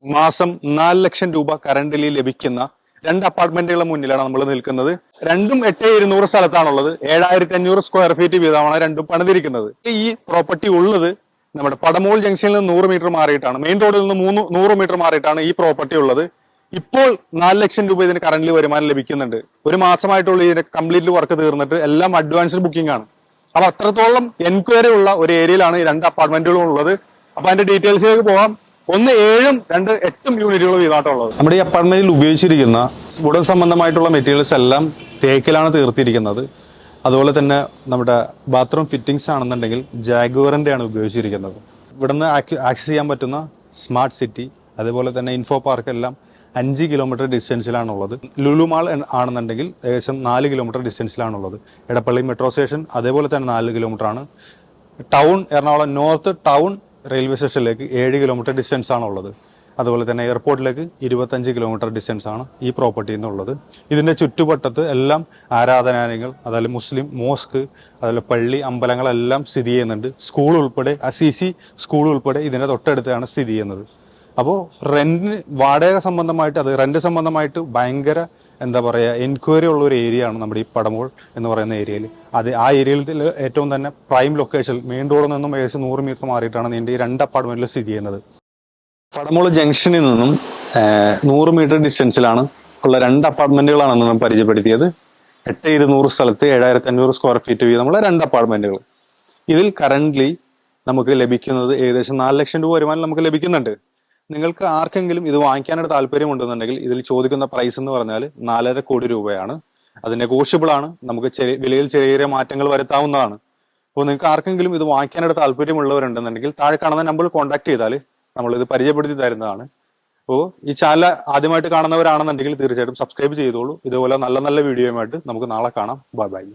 മാസം 4 ലക്ഷം രൂപ കറന്റിലി ലഭിക്കുന്ന രണ്ട് അപ്പാർട്ട്മെന്റുകളുടെ മുന്നിലാണ് നമ്മൾ നിൽക്കുന്നത്. രണ്ടും 8200 സ്ഥലത്താണുള്ളത്. 7500 സ്ക്വയർ ഫീറ്റ് വീതമാണ് രണ്ടും പണിതിരിക്കുന്നത്. ഈ പ്രോപ്പർട്ടി ഉള്ളത് നമ്മുടെ പടമോൾ ജംഗ്ഷനിൽ നിന്ന് 100 മീറ്റർ മാറിയിട്ടാണ്, മെയിൻ റോഡിൽ നിന്ന് 100 മീറ്റർ മാറിയിട്ടാണ് ഈ പ്രോപ്പർട്ടി ഉള്ളത്. ഇപ്പോൾ 4 ലക്ഷം രൂപ ഇതിന് കറന്റിൽ വരുമാനം ലഭിക്കുന്നുണ്ട്. ഒരു മാസമായിട്ടുള്ള ഇതിന്റെ കംപ്ലീറ്റ് വർക്ക് തീർന്നിട്ട് എല്ലാം അഡ്വാൻസ്ഡ് ബുക്കിംഗ് ആണ്. അപ്പൊ അത്രത്തോളം എൻക്വയറി ഉള്ള ഒരു ഏരിയയിലാണ് ഈ രണ്ട് അപ്പാർട്ട്മെന്റുകളും ഉള്ളത്. അപ്പൊ അതിന്റെ ഡീറ്റെയിൽസിലേക്ക് പോകാം. 1 7 2 8 യൂണിറ്റുകൾ വീതായിട്ടുള്ളത്. നമ്മുടെ ഈ അപ്പാർട്ട്മെന്റിൽ ഉപയോഗിച്ചിരിക്കുന്ന വുഡൻ സംബന്ധമായിട്ടുള്ള മെറ്റീരിയൽസ് എല്ലാം തേക്കിലാണ് തീർത്തിരിക്കുന്നത്. അതുപോലെ തന്നെ നമ്മുടെ ബാത്റൂം ഫിറ്റിംഗ്സ് ആണെന്നുണ്ടെങ്കിൽ ജാഗ്വറിന്റെ ആണ് ഉപയോഗിച്ചിരിക്കുന്നത്. ഇവിടുന്ന് ആക്സസ് ചെയ്യാൻ പറ്റുന്ന സ്മാർട്ട് സിറ്റി, അതേപോലെ തന്നെ ഇൻഫോ പാർക്ക് എല്ലാം 5 കിലോമീറ്റർ ഡിസ്റ്റൻസിലാണുള്ളത്. ലുലു മാൾ ആണെന്നുണ്ടെങ്കിൽ ഏകദേശം 4 കിലോമീറ്റർ ഡിസ്റ്റൻസിലാണുള്ളത്. എടപ്പള്ളി മെട്രോ സ്റ്റേഷൻ അതേപോലെ തന്നെ 4 കിലോമീറ്റർ ആണ്. Town Ernakulam north town railway സ്റ്റേഷനിലേക്ക് 7 കിലോമീറ്റർ ഡിസ്റ്റൻസ് ആണുള്ളത്. അതുപോലെ തന്നെ എയർപോർട്ടിലേക്ക് 25 കിലോമീറ്റർ ഡിസ്റ്റൻസ് ആണ് ഈ പ്രോപ്പർട്ടിയിൽ നിന്നുള്ളത്. ഇതിന്റെ ചുറ്റുവട്ടത്ത് എല്ലാം ആരാധനാലയങ്ങൾ, അതുപോലെ മുസ്ലിം മോസ്ക്, അതുപോലെ പള്ളി, അമ്പലങ്ങളെല്ലാം സ്ഥിതി ചെയ്യുന്നുണ്ട്. സ്കൂൾ ഉൾപ്പെടെ CC സ്കൂൾ ഉൾപ്പെടെ ഇതിന്റെ തൊട്ടടുത്താണ് സ്ഥിതി ചെയ്യുന്നത്. അപ്പോൾ വാടക സംബന്ധമായിട്ട് റെന്റ് സംബന്ധമായിട്ട് ഭയങ്കര എന്താ പറയുക എൻക്വയറി ഉള്ള ഒരു ഏരിയ ആണ് നമ്മുടെ ഈ പടമോൾ എന്ന് പറയുന്ന ഏരിയയിൽ. ആ ഏരിയയിൽ ഏറ്റവും തന്നെ പ്രൈം ലൊക്കേഷൻ മെയിൻ റോഡിൽ നിന്നും ഏകദേശം 100 മീറ്റർ മാറിയിട്ടാണ് ഇതിന്റെ ഈ രണ്ട് അപ്പാർട്ട്മെന്റിൽ സ്ഥിതി ചെയ്യുന്നത്. പടമോൾ ജംഗ്ഷനിൽ നിന്നും 100 മീറ്റർ ഡിസ്റ്റൻസിലാണ് ഉള്ള രണ്ട് അപ്പാർട്ട്മെന്റുകളാണ് നമ്മൾ പരിചയപ്പെടുത്തിയത്. 8200 സ്ഥലത്ത് 7500 സ്ക്വയർ ഫീറ്റ് വീതമുള്ള രണ്ട് അപ്പാർട്ട്മെന്റുകൾ. ഇതിൽ കറന്റ്ലി നമുക്ക് ലഭിക്കുന്നത് ഏകദേശം 4 ലക്ഷം രൂപ വരുമാനം നമുക്ക് ലഭിക്കുന്നുണ്ട്. നിങ്ങൾക്ക് ആർക്കെങ്കിലും ഇത് വാങ്ങിക്കാനായിട്ട് താല്പര്യമുണ്ടെന്നുണ്ടെങ്കിൽ ഇതിൽ ചോദിക്കുന്ന പ്രൈസ് എന്ന് പറഞ്ഞാൽ 4.5 കോടി രൂപയാണ്. അത് നെഗോഷ്യബിൾ ആണ്. നമുക്ക് വിലയിൽ ചെറിയ മാറ്റങ്ങൾ വരുത്താവുന്നതാണ്. അപ്പോൾ നിങ്ങൾക്ക് ആർക്കെങ്കിലും ഇത് വാങ്ങിക്കാനായിട്ട് താല്പര്യമുള്ളവരുണ്ടെന്നുണ്ടെങ്കിൽ താഴെ കാണുന്ന നമ്പറിൽ കോൺടാക്ട് ചെയ്താൽ നമ്മൾ ഇത് പരിചയപ്പെടുത്തി തരുന്നതാണ്. അപ്പോൾ ഈ ചാനൽ ആദ്യമായിട്ട് കാണുന്നവരാണെന്നുണ്ടെങ്കിൽ തീർച്ചയായിട്ടും സബ്സ്ക്രൈബ് ചെയ്തോളൂ. ഇതുപോലെ നല്ല നല്ല വീഡിയോയുമായിട്ട് നമുക്ക് നാളെ കാണാം. Bye bye.